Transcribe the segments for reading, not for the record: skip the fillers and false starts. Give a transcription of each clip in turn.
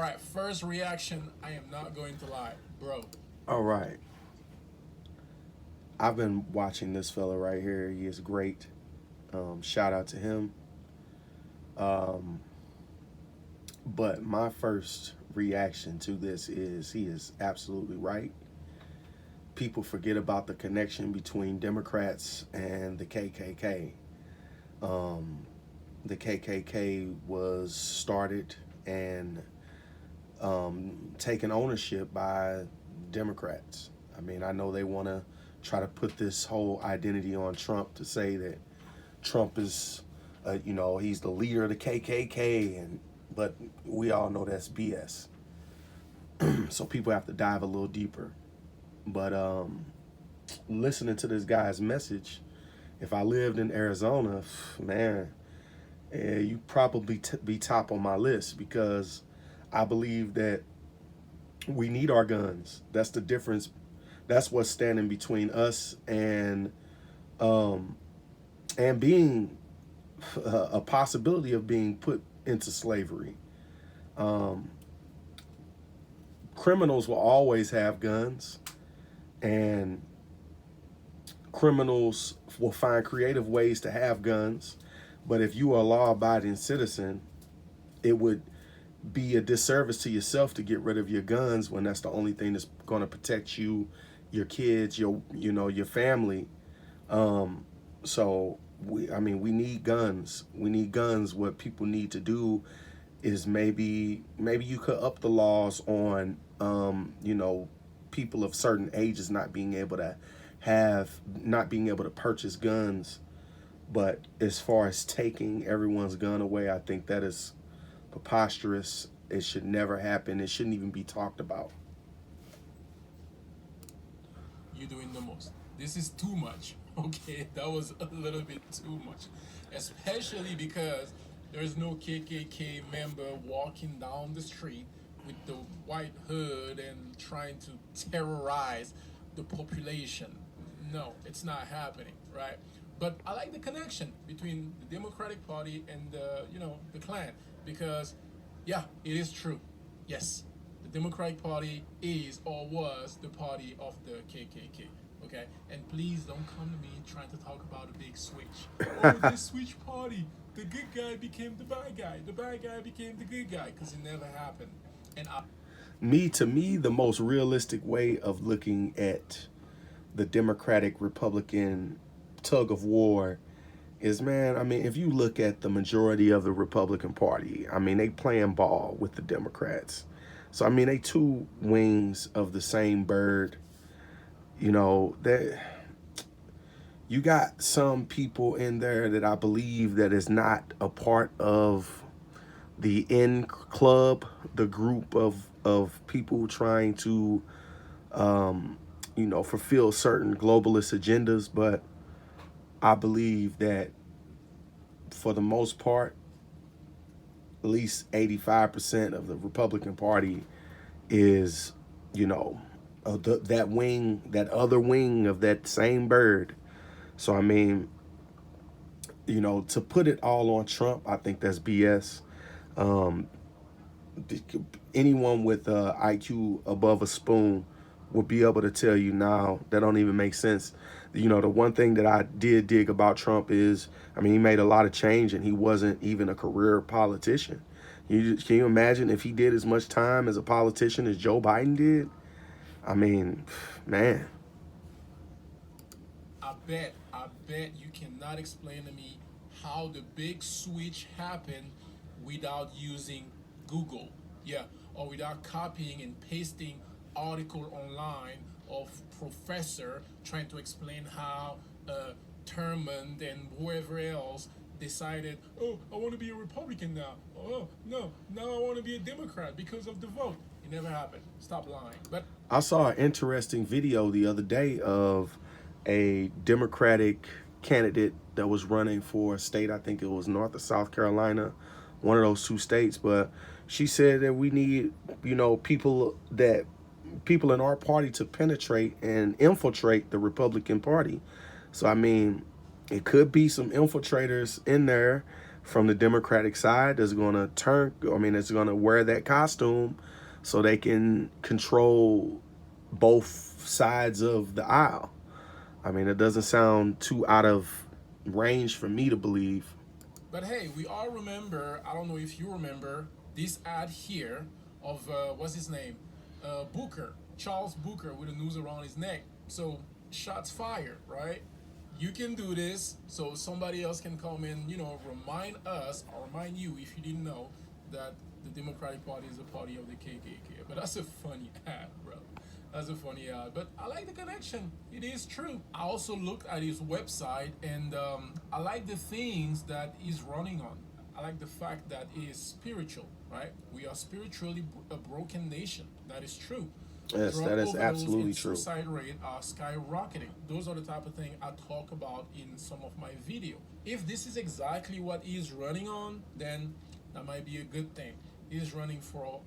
All right, first reaction. I am not going to lie, bro. All right. I've been watching this fella right here. He is great. Shout out to him. Um, but my first reaction to this is he is absolutely right. People forget about the connection between Democrats and the KKK. Um, the KKK was started and taken ownership by Democrats. I mean, I know they want to try to put this whole identity on Trump to say that Trump is, he's the leader of the KKK, and but we all know that's BS. So people have to dive a little deeper. But listening to this guy's message, if I lived in Arizona, man, you probably be top on my list because I believe that we need our guns. That's the difference. That's what's standing between us um, and being a possibility of being put into slavery. Um, Criminals will always have guns, and criminals will find creative ways to have guns. But if you are a law-abiding citizen, it would be a disservice to yourself to get rid of your guns when that's the only thing that's going to protect you, your kids, your family. Um, so we need guns. We need guns. What people need to do is maybe you could up the laws on people of certain ages not being able to purchase guns. But as far as taking everyone's gun away, I think that is preposterous. It should never happen. It shouldn't even be talked about. You're doing the most. This is too much. Okay, that was a little bit too much, especially because there's no KKK member walking down the street with the white hood and trying to terrorize the population. No, it's not happening, right? But I like the connection between the Democratic Party and the Klan because, yeah, it is true. Yes, the Democratic Party is or was the party of the KKK. Okay, and please don't come to me trying to talk about a big switch. Oh, this switch party. The good guy became the bad guy. The bad guy became the good guy because it never happened. And I To me, the most realistic way of looking at the Democratic Republican tug of war is, man, I mean, if you look at the majority of the Republican Party, I mean, they playing ball with the Democrats. So I mean, they two wings of the same bird. That you got some people in there that I believe that is not a part of the N club, the group of people trying to fulfill certain globalist agendas. But I believe that for the most part, at least 85% of the Republican Party is, you know, that wing, that other wing of that same bird. So, I mean, to put it all on Trump, I think that's BS. Um, Anyone with IQ above a spoon will be able to tell you now that don't even make sense. The one thing that I did dig about Trump is, I mean, he made a lot of change and he wasn't even a career politician. Can you imagine if he did as much time as a politician as Joe Biden did? I mean, man, I bet you cannot explain to me how the big switch happened without using Google. Yeah, or without copying and pasting article online of professor trying to explain how Thurmond and whoever else decided, oh, I want to be a Republican now. Oh, no, now I want to be a Democrat because of the vote. It never happened. Stop lying. But I saw an interesting video the other day of a Democratic candidate that was running for a state. I think it was North or South Carolina, one of those two states. But she said that we need, people in our party to penetrate and infiltrate the Republican Party. So I mean, it could be some infiltrators in there, from the Democratic side that's going to it's going to wear that costume so they can control both sides of the aisle. I mean, it doesn't sound too out of range for me to believe. But hey, we all remember, I don't know if you remember, this ad here of, what's his name? Booker, Charles Booker with a noose around his neck. So, shots fired, right? You can do this so somebody else can come and, remind us or remind you, if you didn't know, that the Democratic Party is a party of the KKK. But that's a funny ad, bro. That's a funny ad. But I like the connection. It is true. I also looked at his website, and I like the things that he's running on. I like the fact that he is spiritual, right? We are spiritually a broken nation. That is true. Yes, Drug that is overdose absolutely and true. suicide rate are skyrocketing. Those are the type of thing I talk about in some of my video. If this is exactly what he's running on, then that might be a good thing. He's running for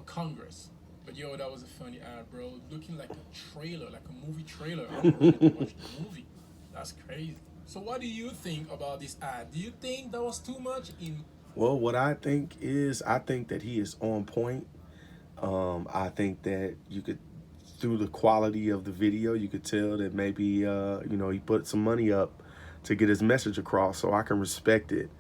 Congress. But yo, that was a funny ad, bro. Looking like a trailer, like a movie trailer. I'm ready to watch the movie. That's crazy. So what do you think about this ad? Do you think that was too much in? Well, what I think that he is on point. I think that you could, through the quality of the video, you could tell that maybe, he put some money up to get his message across. So I can respect it.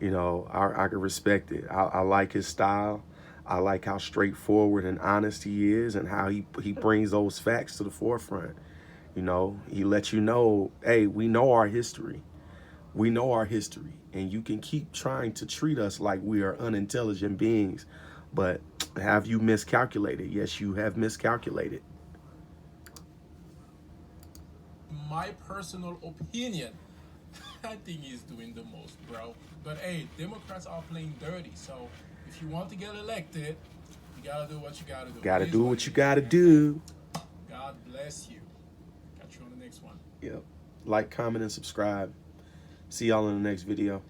I can respect it. I like his style. I like how straightforward and honest he is, and how he brings those facts to the forefront. He lets you know, hey, we know our history. We know our history, and you can keep trying to treat us like we are unintelligent beings, but have you miscalculated? Yes, you have miscalculated. My personal opinion, I think he's doing the most, bro. But hey, Democrats are playing dirty, so if you want to get elected, you gotta do what you gotta do. Gotta It is do what what it you is, gotta man. do. God bless you. Catch you on the next one. Yep. Like, comment, and subscribe. See y'all in the next video.